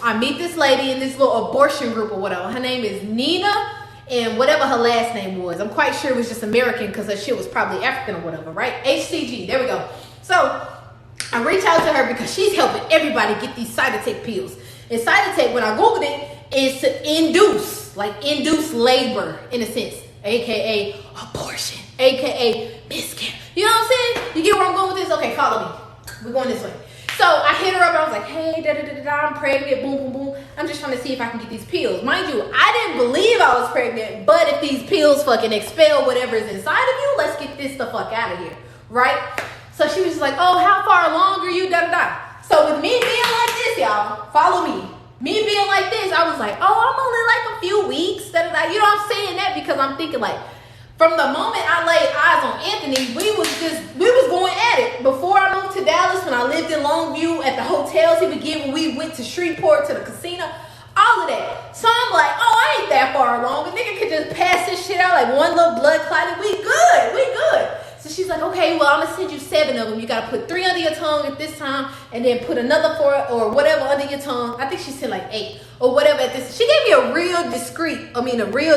I meet this lady in this little abortion group or whatever. Her name is Nina, and whatever her last name was. I'm quite sure it was just American because her shit was probably African or whatever, right? HCG, there we go. So I reach out to her because she's helping everybody get these seatbelt pills. And seatbelt, when I Googled it, is to induce labor in a sense, aka abortion, aka miscarriage. You know what I'm saying? You get where I'm going with this? Okay, follow me. We're going this way. So I hit her up and I was like, hey, I'm pregnant, boom, boom, boom. I'm just trying to see if I can get these pills. Mind you, I didn't believe I was pregnant, but if these pills fucking expel whatever is inside of you, let's get this the fuck out of here, right? So she was just like, oh, how far along are you, So with me being like this, y'all, follow me. Me being like this, I was like, oh, I'm only like a few weeks, You know, I'm saying that because I'm thinking like, from the moment I laid eyes on Anthony, we was going at it. Before I moved to Dallas, when I lived in Longview, at the hotels he would give when we went to Shreveport, to the casino, all of that. So I'm like, oh, I ain't that far along. A nigga could just pass this shit out like one little blood clot and we good. So she's like, okay, well, I'm going to send you 7 of them. You got to put 3 under your tongue at this time and then put another 4 or whatever under your tongue. I think she said like 8 or whatever at this. She gave me a real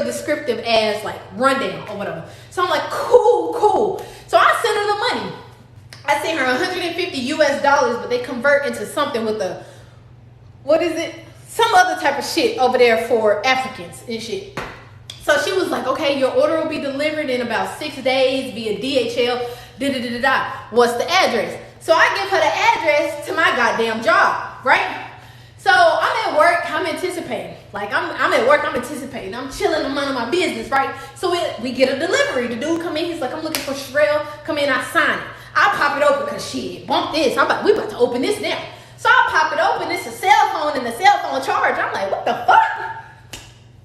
descriptive as like rundown or whatever. So I'm like, cool. So I sent her the money. I sent her $150 but they convert into something with some other type of shit over there for Africans and shit. So she was like, okay, your order will be delivered in about 6 days via DHL, What's the address? So I give her the address to my goddamn job, right? So I'm at work, I'm anticipating. Like, I'm at work, I'm anticipating. I'm chilling, I'm minding my business, right? So we get a delivery. The dude come in, he's like, I'm looking for Sherelle. Come in, I sign it. I pop it open because shit, bump this. We about to open this now. So I pop it open, it's a cell phone and the cell phone charge. I'm like, what the fuck?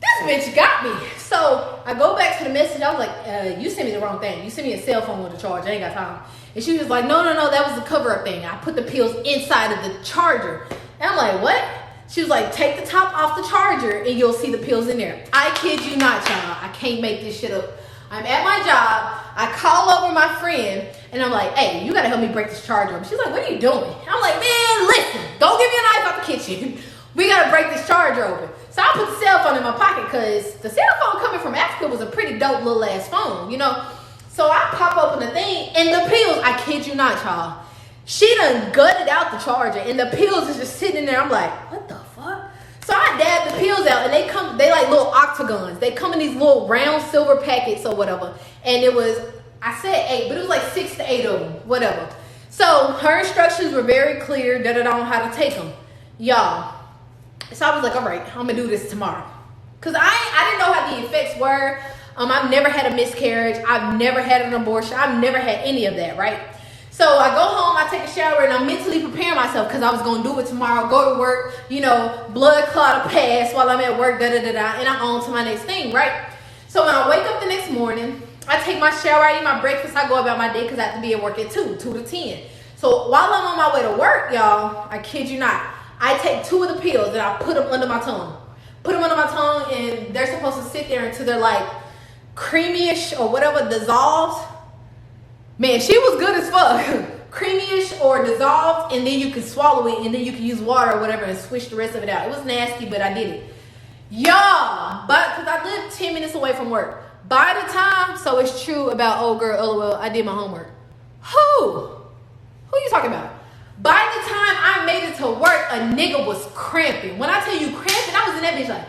This bitch got me. So I go back to the message. I was like, you sent me the wrong thing. You sent me a cell phone with a charge. I ain't got time. And she was like, no, that was the cover-up thing. I put the pills inside of the charger. And I'm like, what? She was like, take the top off the charger and you'll see the pills in there. I kid you not, y'all. I can't make this shit up. I'm at my job. I call over my friend and I'm like, hey, you got to help me break this charger up. She's like, what are you doing? I'm like, man, listen, don't give me a knife out the kitchen. We got to break this charger open. So I put the cell phone in my pocket because the cell phone coming from Africa was a pretty dope little ass phone, you know? So I pop open the thing and the pills, I kid you not, y'all. She done gutted out the charger and the pills is just sitting in there. I'm like, what the fuck? So I dab the pills out and they like little octagons. They come in these little round silver packets or whatever. And it was, I said 8, but it was like 6 to 8 of them, whatever. So her instructions were very clear, on how to take them. Y'all. So I was like, all right, I'm gonna do this tomorrow. Cause I didn't know how the effects were. I've never had a miscarriage. I've never had an abortion. I've never had any of that, right? So I go home, I take a shower, and I'm mentally preparing myself because I was gonna do it tomorrow, go to work, blood clot pass while I'm at work, and I'm on to my next thing, right? So when I wake up the next morning, I take my shower, I eat my breakfast, I go about my day because I have to be at work at 2 to 10. So while I'm on my way to work, y'all, I kid you not, I take 2 of the pills and I put them under my tongue. And they're supposed to sit there until they're like creamy-ish or whatever dissolves. Man, she was good as fuck. Creamy-ish or dissolved, and then you can swallow it and then you can use water or whatever and switch the rest of it out. It was nasty, but I did it. Y'all, but because I live 10 minutes away from work. By the time, so it's true about old girl, LOL, I did my homework. Who you talking about? By the time I made it to work, a nigga was cramping. When I tell you cramping, I was in that bitch like,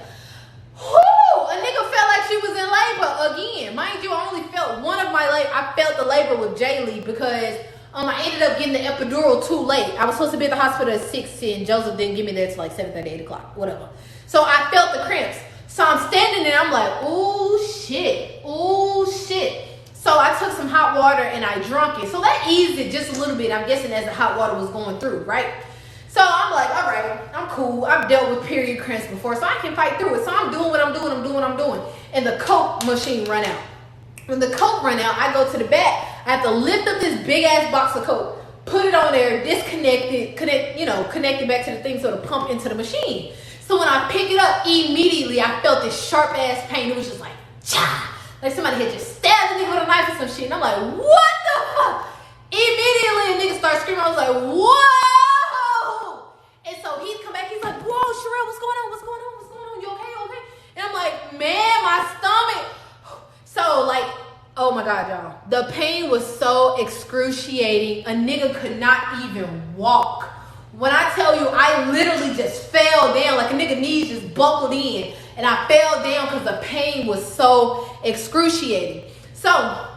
whoo! A nigga felt like she was in labor again. Mind you, I only felt one of my labor. I felt the labor with Jaylee because I ended up getting the epidural too late. I was supposed to be at the hospital at 6 and Joseph didn't get me there till like 7:30, 8 o'clock, whatever. So I felt the cramps. So I'm standing there, I'm like, ooh, shit. So I took some hot water and I drank it. So that eased it just a little bit, I'm guessing, as the hot water was going through, right? So I'm like, all right, I'm cool. I've dealt with period cramps before, so I can fight through it. So I'm doing what I'm doing. And the Coke machine run out. When the Coke run out, I go to the back. I have to lift up this big ass box of Coke, put it on there, disconnect it, connect it back to the thing so to pump into the machine. So when I pick it up, immediately I felt this sharp ass pain. It was just like, cha! Like somebody had just stabbed me with a knife or some shit. And I'm like, what the fuck? Immediately a nigga started screaming. I was like, whoa! And so he's come back. He's like, whoa, Sherelle, the pain was so excruciating. A nigga could not even walk. When I tell you, I literally just fell down, like a nigga knees just buckled in, and I fell down because the pain was so excruciating. So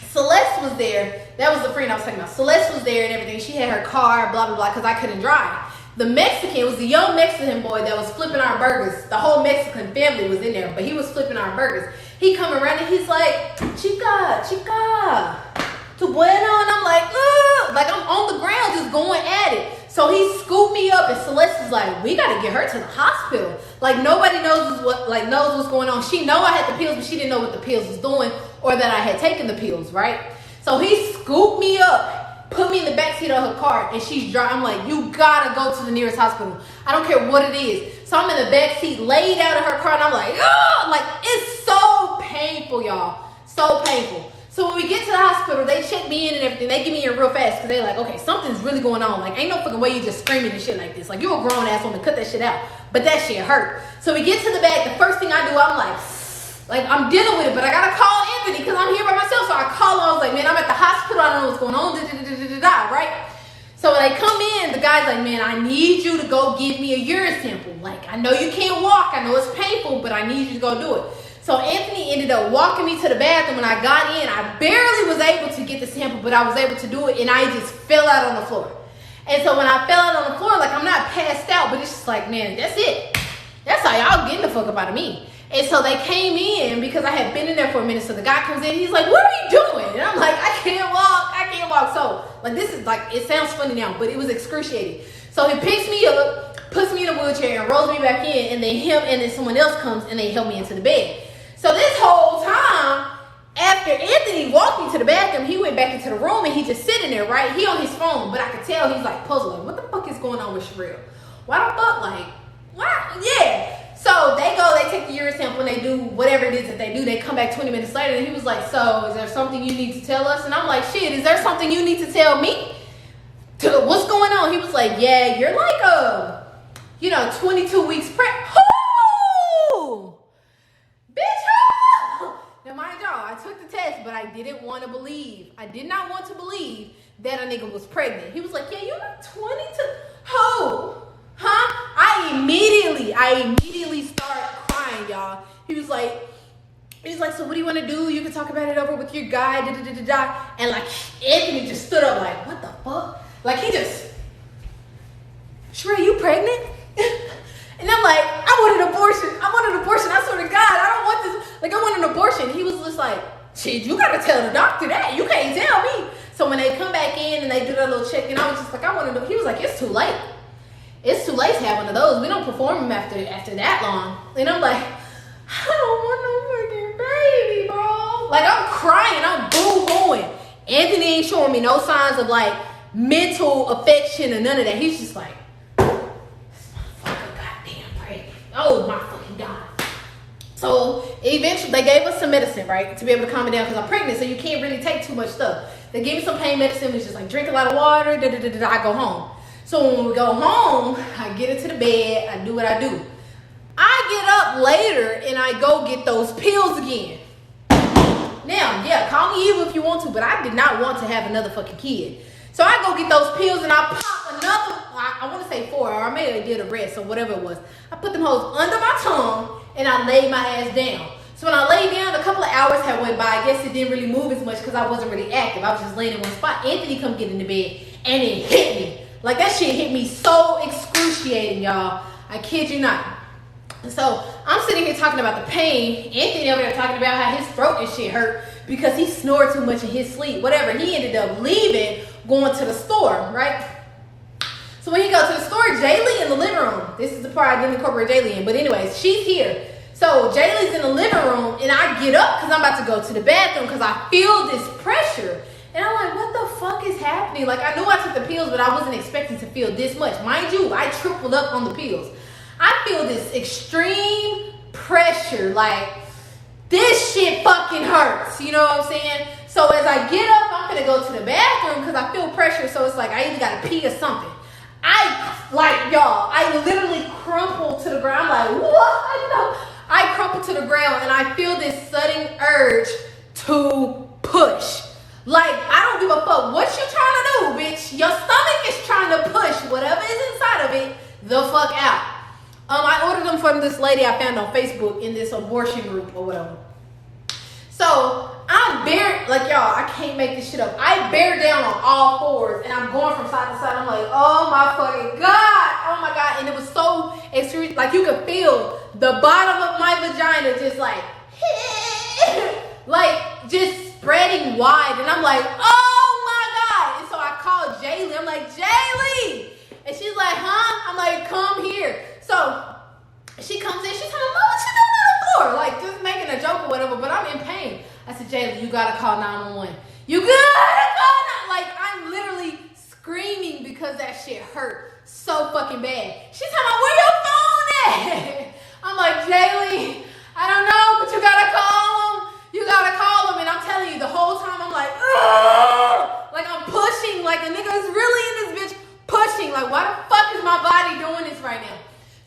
Celeste was there. That was the friend I was talking about. Celeste was there and everything. She had her car, blah, blah, blah, because I couldn't drive. The Mexican was the young Mexican boy that was flipping our burgers. The whole Mexican family was in there, but he was flipping our burgers. He come around and he's like, chica, tu bueno? And I'm like, ugh. Like I'm on the ground just going at it. So he scooped me up and Celeste is like, we gotta get her to the hospital. Like nobody knows what's going on. She know I had the pills, but she didn't know what the pills was doing or that I had taken the pills, right? So he scooped me up, put me in the backseat of her car, and she's driving. I'm like, you gotta go to the nearest hospital. I don't care what it is. So I'm in the backseat, laid out of her car, and I'm like, ugh! Like it's so painful, y'all. So painful. So when we get to the hospital, they check me in and everything. They get me in real fast because they're like, okay, something's really going on. Like, ain't no fucking way you just screaming and shit like this. Like, you a grown ass woman, cut that shit out. But that shit hurt. So we get to the back. The first thing I do, I'm like I'm dealing with it, but I gotta call Anthony because I'm here by myself. So I call him. I was like, man, I'm at the hospital. I don't know what's going on. Right? So when they come in, the guy's like, man, I need you to go give me a urine sample. Like, I know you can't walk. I know it's painful, but I need you to go do it. So Anthony ended up walking me to the bathroom. When I got in, I barely was able to get the sample, but I was able to do it, and I just fell out on the floor. And so when I fell out on the floor, like I'm not passed out, but it's just like, man, that's it. That's how y'all getting the fuck up out of me. And so they came in because I had been in there for a minute. So the guy comes in, he's like, what are you doing? And I'm like, I can't walk. So like, this is like, it sounds funny now, but it was excruciating. So he picks me up, puts me in a wheelchair and rolls me back in, and then him and then someone else comes and they help me into the bed. So this whole time, after Anthony walked me to the bathroom, he went back into the room and he just sitting there, right? He on his phone, but I could tell he's like puzzling. What the fuck is going on with Sherelle? Why the fuck? Like, what? Yeah. So they go, they take the urine sample and they do whatever it is that they do. They come back 20 minutes later and he was like, so is there something you need to tell us? And I'm like, shit, is there something you need to tell me? What's going on? He was like, yeah, you're like 22 weeks pregnant. Who? Bitch, now mind y'all, I took the test, but I didn't want to believe. I did not want to believe that a nigga was pregnant. He was like, yeah, you're like 22. Who? Huh? I immediately started crying, y'all. He was like, so what do you want to do? You can talk about it over with your guy, And like, Anthony just stood up like, what the fuck? Like he just, Sheree, you pregnant? And I'm like, I want an abortion. I swear to God, I don't want this. Like, I want an abortion. He was just like, shit, you gotta tell the doctor that. You can't tell me. So when they come back in and they do that little check, and I was just like, I want to. He was like, it's too late. It's too late to have one of those. We don't perform them after that long. And I'm like, I don't want no fucking baby, bro. Like, I'm crying. I'm boo-hooing. Anthony ain't showing me no signs of like mental affection or none of that. He's just like, oh my fucking God. So eventually they gave us some medicine, right? To be able to calm me down because I'm pregnant, so you can't really take too much stuff. They gave me some pain medicine, which is like drink a lot of water, I go home. So when we go home, I get into the bed, I do what I do. I get up later and I go get those pills again. Now, yeah, call me evil if you want to, but I did not want to have another fucking kid. So I go get those pills and I pop another, I want to say 4, or I may have did a rest or whatever it was. I put them hoes under my tongue and I laid my ass down. So when I laid down, a couple of hours had went by. I guess it didn't really move as much because I wasn't really active. I was just laying in one spot. Anthony come get in the bed and it hit me. Like that shit hit me so excruciating, y'all. I kid you not. So I'm sitting here talking about the pain. Anthony over there talking about how his throat and shit hurt because he snored too much in his sleep. Whatever. He ended up leaving, going to the store, right? So when you go to the store, Jaylee in the living room. This is the part I didn't incorporate Jaylee in. But anyways, she's here. So Jaylee's in the living room and I get up because I'm about to go to the bathroom because I feel this pressure. And I'm like, what the fuck is happening? Like, I knew I took the pills, but I wasn't expecting to feel this much. Mind you, I tripled up on the pills. I feel this extreme pressure. Like, this shit fucking hurts. You know what I'm saying? So as I get up, I'm going to go to the bathroom because I feel pressure. So it's like, I either got to pee or something. I literally crumpled to the ground. I'm like, what? I crumpled to the ground and I feel this sudden urge to push. Like, I don't give a fuck what you trying to do, bitch. Your stomach is trying to push whatever is inside of it the fuck out. I ordered them from this lady I found on Facebook in this abortion group or whatever. So I'm bare, like y'all, I can't make this shit up. I bear down on all fours and I'm going from side to side. I'm like, oh my fucking God. Oh my God. And it was so extreme. Like you could feel the bottom of my vagina just like, like just spreading wide. And I'm like, oh my God. And so I called Jaylee. I'm like, Jaylee. And she's like, huh? I'm like, come here. So she comes in. She's telling me, what you doing on the floor? Like just making a joke or whatever. But I'm in pain. I said, Jaylee, you gotta call 911. You gotta call 911. Like I'm literally screaming because that shit hurt so fucking bad. She's telling me, where your phone at? I'm like, Jaylee, I don't know, but you gotta call him. You gotta call him. And I'm telling you, the whole time I'm like, ugh! Like I'm pushing. Like a nigga is really in this bitch pushing. Like why the fuck is my body doing this right now?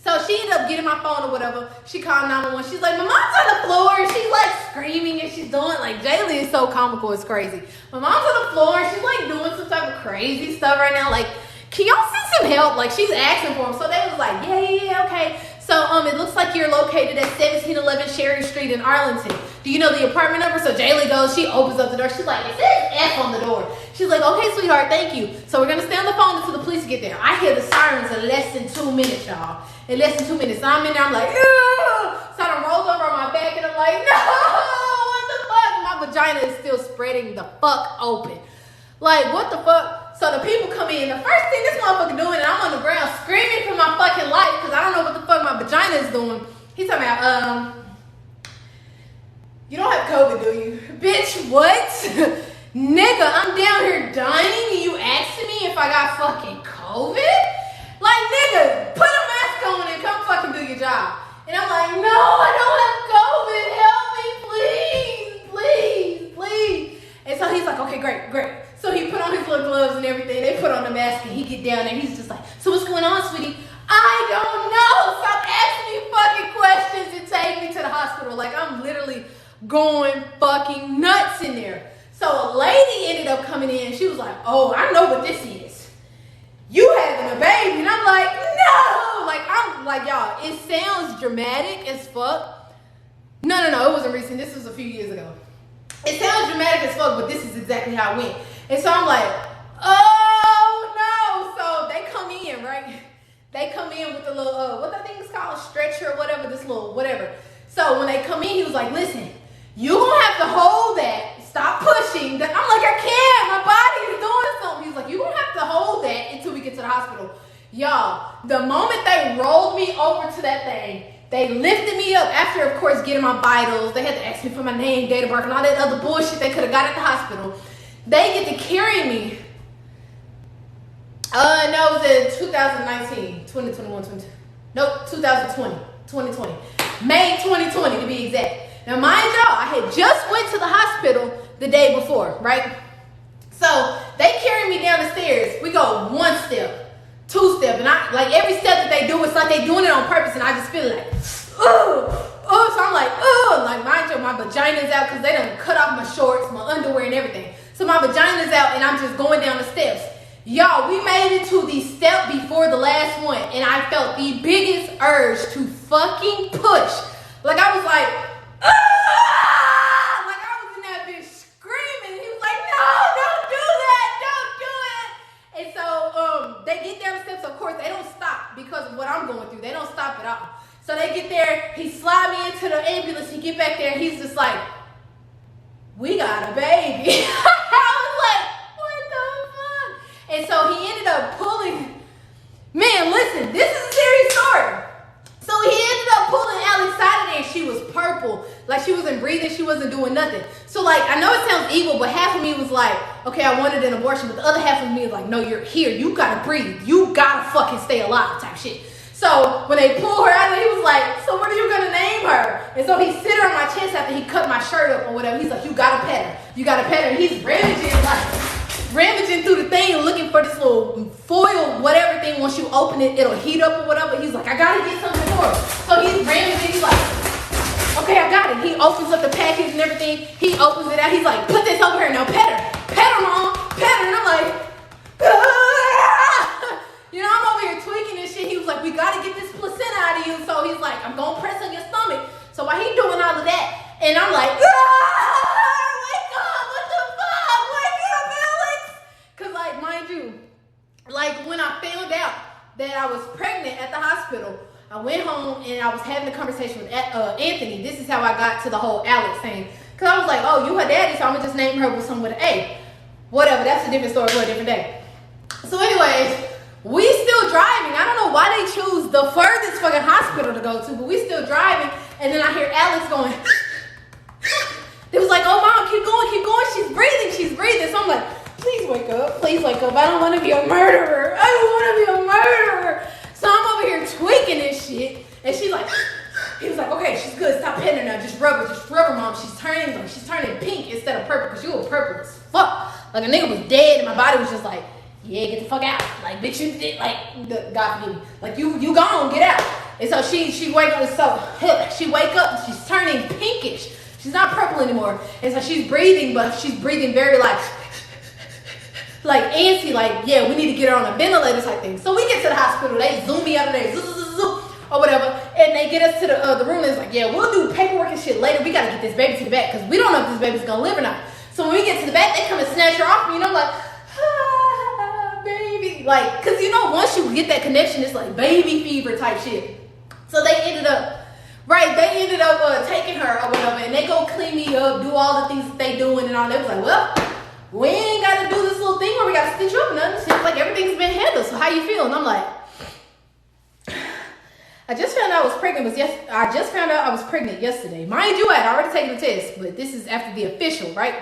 So she ended up getting my phone or whatever. She called 911. She's like, my mom's on the floor. And she's like screaming and she's doing like, Jaylee is so comical. It's crazy. My mom's on the floor and she's like doing some type of crazy stuff right now. Like, can y'all send some help? Like she's asking for them. So they was like, yeah, okay. So it looks like you're located at 1711 Sherry Street in Arlington. Do you know the apartment number? So Jaylee goes, she opens up the door. She's like, it says F on the door. She's like, okay, sweetheart, thank you. So we're gonna stay on the phone until the police get there. I hear the sirens in less than 2 minutes, y'all. In less than 2 minutes. So I'm in there, I'm like, ugh. So I rolled over on my back and I'm like, no, what the fuck? My vagina is still spreading the fuck open. Like, what the fuck? So the people come in. The first thing this motherfucker doing, and I'm on the ground screaming for my fucking life because I don't know what the fuck my vagina is doing. He's talking about, you don't have COVID, do you? Bitch, what? Nigga, I'm down here dying and you asking me if I got fucking COVID? Like, nigga, put a mask on and come fucking do your job. And I'm like, no, I don't have COVID. Help me, please, please, please. And so he's like, okay, great. So he put on his little gloves and everything. They put on the mask and he get down there. He's just like, so what's going on, sweetie? I don't know. Stop asking me fucking questions and take me to the hospital. Like, I'm literally going fucking nuts in there. So a lady ended up coming in. She was like, oh, I know what this is. You having a baby. And I'm like, no. Like, I'm like, y'all, it sounds dramatic as fuck. No, it wasn't recent. This was a few years ago. It sounds dramatic as fuck, but this is exactly how it went. And so I'm like, oh no. So they come in, right? They come in with the little, what that thing is called? Stretcher or whatever, this little, whatever. So when they come in, he was like, listen, you gonna have to hold that. Stop pushing. I'm like, I can't. My body is doing something. He's like, you gonna have to hold that until we get to the hospital. Y'all, the moment they rolled me over to that thing, they lifted me up after, of course, getting my vitals. They had to ask me for my name, date of birth, and all that other bullshit they could have got at the hospital. They get to carry me. No, it was in 2019, 2021, 2020. May 2020 to be exact. Now, mind y'all, I had just went to the hospital the day before, right? So they carry me down the stairs. We go 1 step, 2 step, and I like every step that they do, it's like they doing it on purpose, and I just feel like, so I'm like, like mind you, my vagina's out because they done cut off my shorts, my underwear, and everything. So my vagina's out, and I'm just going down the steps. Y'all, we made it to the step before the last one, and I felt the biggest urge to fucking push. Like I was like, like I was in that bitch screaming. He was like, no, don't do that. And so they get down the steps. Of course, they don't stop because of what I'm going through. They don't stop at all. So they get there. He slide me into the ambulance. He get back there. He's just like, we got a baby. I was like, what the fuck? And so he ended up pulling. Man, listen, this is a serious story. So he ended up pulling Alex out of there. She was purple. Like she wasn't breathing. She wasn't doing nothing. So like, I know it sounds evil, but half of me was like, okay, I wanted an abortion. But the other half of me was like, no, you're here. You gotta breathe. You gotta fucking stay alive type shit. So when they pulled her out of there, he was like, so what are you gonna name her? And so he sit her on my chest after he cut my shirt up or whatever. He's like, you gotta pet her. You gotta pet her. And he's rummaging through the thing looking for this little foil, whatever thing. Once you open it, it'll heat up or whatever. He's like, I gotta get something for her. So he's rummaging. He's like, okay, I got it. He opens up the package and everything. He opens it out. He's like, put this over here. Now pet her. pet her, mom, pet her. And I'm like, ah! You know, I'm over here tweaking and shit. He was like, we gotta get this placenta out of you. So he's like, I'm gonna press on your stomach. So while he doing all of that, and I'm like, wake up, what the fuck? Wake up, Alex. Cause like, mind you, like when I found out that I was pregnant at the hospital, I went home and I was having a conversation with Anthony. This is how I got to the whole Alex thing. Cause I was like, oh, you her daddy, so I'm gonna just name her with something with an A. Whatever, that's a different story for a different day. So anyways, we still driving. I don't know why they choose the furthest fucking hospital to go to, but we still driving. And then I hear Alex going. They was like, oh mom, keep going, she's breathing. So I'm like, please wake up. I don't want to be a murderer. So I'm over here tweaking this shit, and she's like, he was like, okay, she's good. Stop petting her now. Just rub her, mom. She's turning pink instead of purple, because you were purple as fuck. Like a nigga was dead, and my body was just like, yeah, get the fuck out. Like, bitch, you did, like, God forgive me. Like, you gone, get out. And so she wake up, she's turning pinkish. She's not purple anymore. And so she's breathing, but she's breathing very like antsy, like, yeah, we need to get her on a ventilator type thing. So we get to the hospital, they zoom me out of there, or whatever, and they get us to the room, and it's like, yeah, we'll do paperwork and shit later. We gotta get this baby to the back, because we don't know if this baby's gonna live or not. So when we get to the back, they come and snatch her off me, and I'm like, baby. Like, because you know, once you get that connection, it's like baby fever type shit. So they ended up taking her or whatever, and they go clean me up, do all the things that they doing and all. They was like, well, we ain't got to do this little thing where we got to stitch you up and nothing. Seems like everything's been handled. So how you feel? And I'm like, I just found out I was pregnant yesterday. Mind you, I had already taken the test, but this is after the official, right?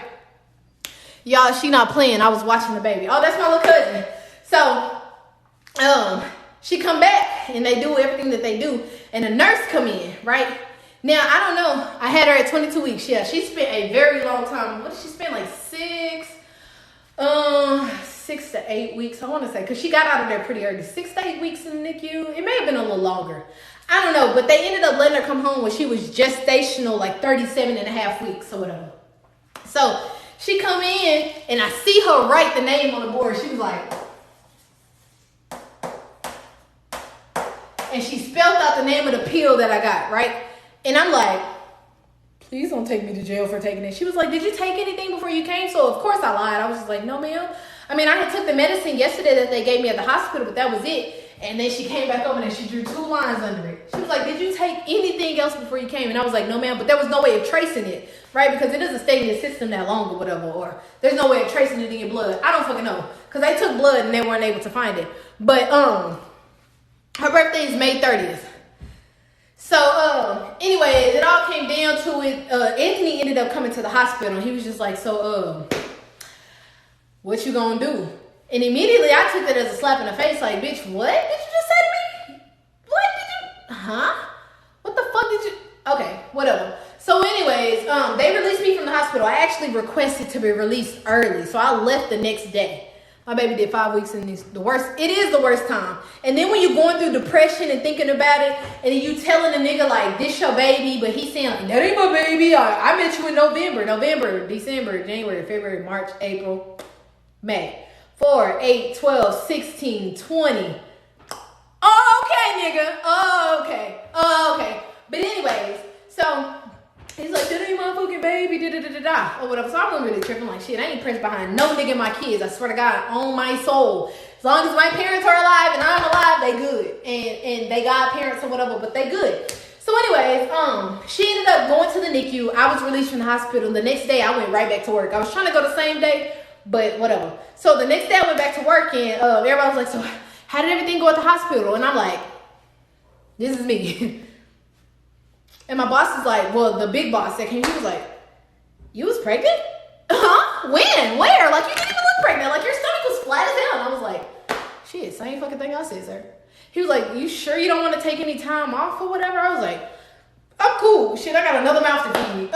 Y'all, she not playing. I was watching the baby. Oh, that's my little cousin. So, she come back and they do everything that they do, and a nurse come in, right? Now, I don't know. I had her at 22 weeks. Yeah, she spent a very long time. What did she spend? Like 6 to 8 weeks, I want to say, because she got out of there pretty early. 6 to 8 weeks in the NICU. It may have been a little longer. I don't know, but they ended up letting her come home when she was gestational, like 37 and a half weeks or whatever. So she come in, and I see her write the name on the board. She was like, and she spelled out the name of the pill that I got, right? And I'm like, please don't take me to jail for taking it. She was like, did you take anything before you came? So of course I lied. I was just like, no, ma'am. I mean, I had took the medicine yesterday that they gave me at the hospital, but that was it. And then she came back over and she drew 2 lines under it. She was like, did you take anything else before you came? And I was like, no, ma'am. But there was no way of tracing it, right? Because it doesn't stay in your system that long or whatever. Or there's no way of tracing it in your blood. I don't fucking know. Because they took blood and they weren't able to find it. But her birthday is May 30th. So, anyways, it all came down to it. Anthony ended up coming to the hospital. He was just like, so, what you gonna do? And immediately I took that as a slap in the face. Like, bitch, what did you just say to me? What did you, what the fuck did you, okay, whatever. So anyways, they released me from the hospital. I actually requested to be released early. So I left the next day. My baby did 5 weeks in it is the worst time. And then when you're going through depression and thinking about it, and then you telling a nigga like, this your baby, but he's saying like, that ain't my baby. I met you in November, December, January, February, March, April, May. 4, 8, 12, 16, 20. Oh, okay, nigga. Oh, okay. But anyways, so he's like, that ain't my fucking baby, or whatever. So I wasn't really tripping like shit. I ain't pressed behind no nigga my kids. I swear to God, on my soul. As long as my parents are alive and I'm alive, they good. And they got parents or whatever, but they good. So anyways, she ended up going to the NICU. I was released from the hospital. The next day, I went right back to work. I was trying to go the same day, but whatever. So the next day, I went back to work, and everybody was like, so how did everything go at the hospital? And I'm like, this is me. And my boss is like, well, the big boss that came, he was like, you was pregnant? Huh? When? Where? Like, you didn't even look pregnant. Like, your stomach was flat as hell. And I was like, shit, same fucking thing I said, sir. He was like, you sure you don't want to take any time off or whatever? I was like, I'm cool. Shit, I got another mouth to feed.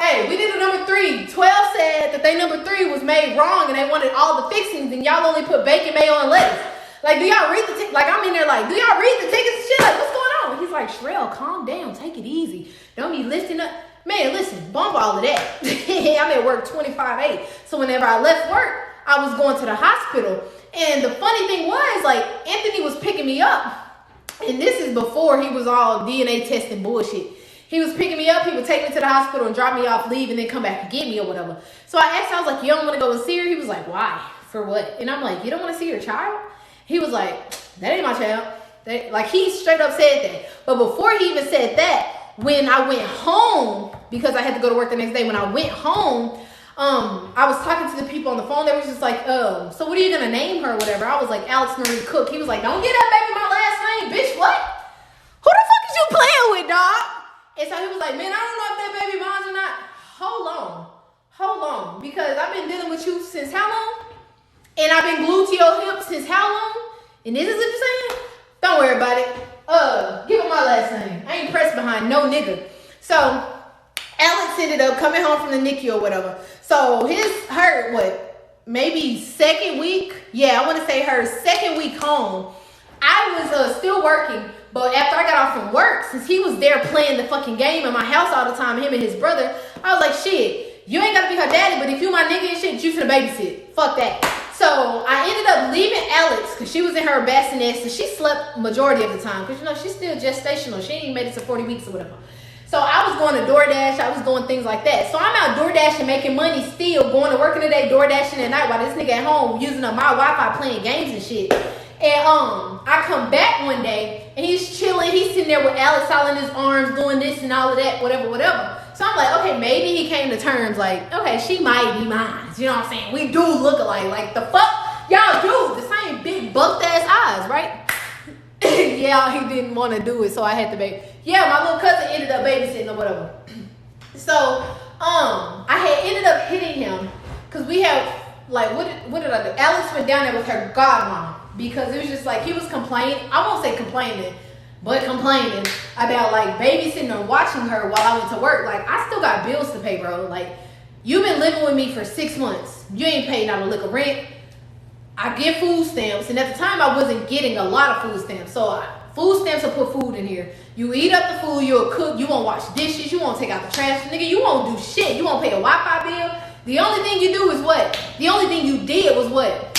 Hey, we did a number 3. 12 said that they number 3 was made wrong and they wanted all the fixings and y'all only put bacon, mayo, and lettuce. Like, do y'all read the ticket? Like, I'm in there like, do y'all read the tickets and shit? Like, what's going on? He's like, Shrell, calm down. Take it easy. Don't be lifting up. Man, listen, bump all of that. I'm at work 25/8. So whenever I left work, I was going to the hospital. And the funny thing was, like, Anthony was picking me up. And this is before he was all DNA testing bullshit. He was picking me up. He would take me to the hospital and drop me off, leave, and then come back and get me or whatever. So I asked him, I was like, you don't want to go and see her? He was like, why? For what? And I'm like, you don't want to see your child? He was like, that ain't my child. Like, he straight up said that. But before he even said that, when I went home, because I had to go to work the next day, when I went home, I was talking to the people on the phone. They was just like, so what are you gonna name her or whatever? I was like, Alex Marie Cook. He was like, don't get that baby my last name, bitch. What? Who the fuck is you playing with, dog? And so he was like, man, I don't know if that baby mine's or not. Hold on, because I've been dealing with you since how long? And I've been glued to your hip since how long? And this is what you're saying? Don't worry about it. Give him my last name. I ain't pressed behind no nigga. So Alex ended up coming home from the NICU or whatever. So maybe second week? Yeah, I want to say her second week home. I was still working, but after I got off from work, since he was there playing the fucking game in my house all the time, him and his brother, I was like, shit, you ain't got to be her daddy, but if you my nigga and shit, you finna babysit. Fuck that. So I ended up leaving Alex because she was in her bassinet, so she slept majority of the time because, you know, she's still gestational. She ain't even made it to 40 weeks or whatever. So I was going to DoorDash. I was doing things like that. So I'm out DoorDashing, making money still, going to work in the day, DoorDashing at night while this nigga at home using up my Wi-Fi playing games and shit. And I come back one day and he's chilling. He's sitting there with Alex all in his arms doing this and all of that, whatever. So I'm like, okay, maybe he came to terms like, okay, she might be mine. You know what I'm saying? We do look alike. Like, the fuck? Y'all do. The same big bucked ass eyes, right? Yeah, he didn't want to do it, so I had to Yeah, my little cousin ended up babysitting or whatever. So, I had ended up hitting him because we have, like, what did I do? Alex went down there with her godmom because it was just like he was complaining. I won't say complaining, but complaining about like babysitting or watching her while I went to work. Like, I still got bills to pay, bro. Like, you've been living with me for 6 months. You ain't paid not a lick of rent. I get food stamps, and at the time I wasn't getting a lot of food stamps. So food stamps will put food in here. You eat up the food, you'll cook, you won't wash dishes, you won't take out the trash. Nigga, you won't do shit. You won't pay a Wi-Fi bill. The only thing you do is what? The only thing you did was what?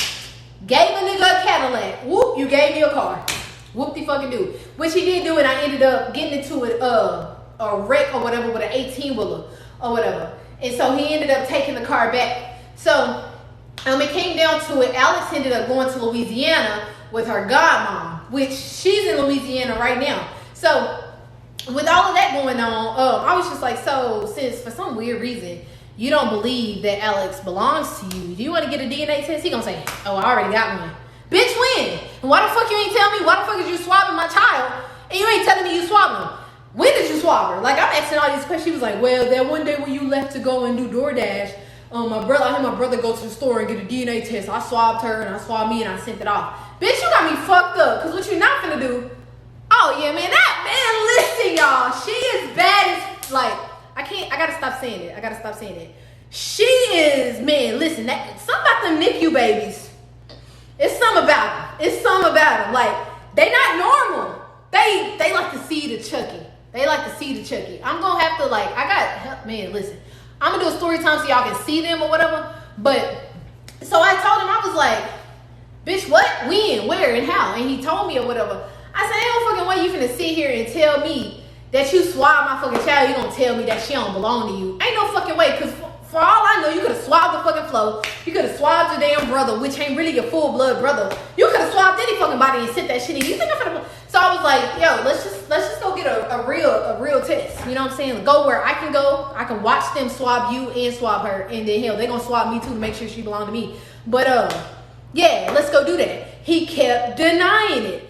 Gave a nigga a Cadillac. Whoop, you gave me a car. Whoop the fucking do. Which he did do, and I ended up getting into a wreck or whatever with an 18-wheeler or whatever. And so he ended up taking the car back. So it came down to it. Alex ended up going to Louisiana with her godmom, which she's in Louisiana right now. So with all of that going on, I was just like, so since for some weird reason you don't believe that Alex belongs to you, do you want to get a DNA test? He gonna say, oh, I already got one. Bitch, when? And why the fuck you ain't tell me? Why the fuck is you swabbing my child and you ain't telling me you swabbing him? When did you swab her? Like, I'm asking all these questions. She was like, well, that one day when you left to go and do DoorDash, I had my brother go to the store and get a DNA test. I swabbed her and I swabbed me and I sent it off. Bitch, you got me fucked up. Cause what you not finna do? Oh yeah, man, listen, y'all. She is bad as, like, I gotta stop saying it. She is, man, listen, something about them NICU babies. It's something about them. Like, they not normal. They like to see the Chucky. I'm gonna have to, man, listen. I'm gonna do a story time so y'all can see them or whatever. But, so I told him, I was like, bitch, what? When? Where? And how? And he told me or whatever. I said, ain't no fucking way you finna sit here and tell me that you swab my fucking child. You gonna tell me that she don't belong to you. Ain't no fucking way. Because for all I know, you could have swabbed the fucking flow. You could have swabbed your damn brother, which ain't really your full blood brother. You could have swabbed any fucking body and sent that shit in. You think I'm finna... So I was like, yo, let's just go get a real test. You know what I'm saying? Go where I can go. I can watch them swab you and swab her. And then, hell, they gonna swab me too to make sure she belong to me. But, yeah, let's go do that. He kept denying it.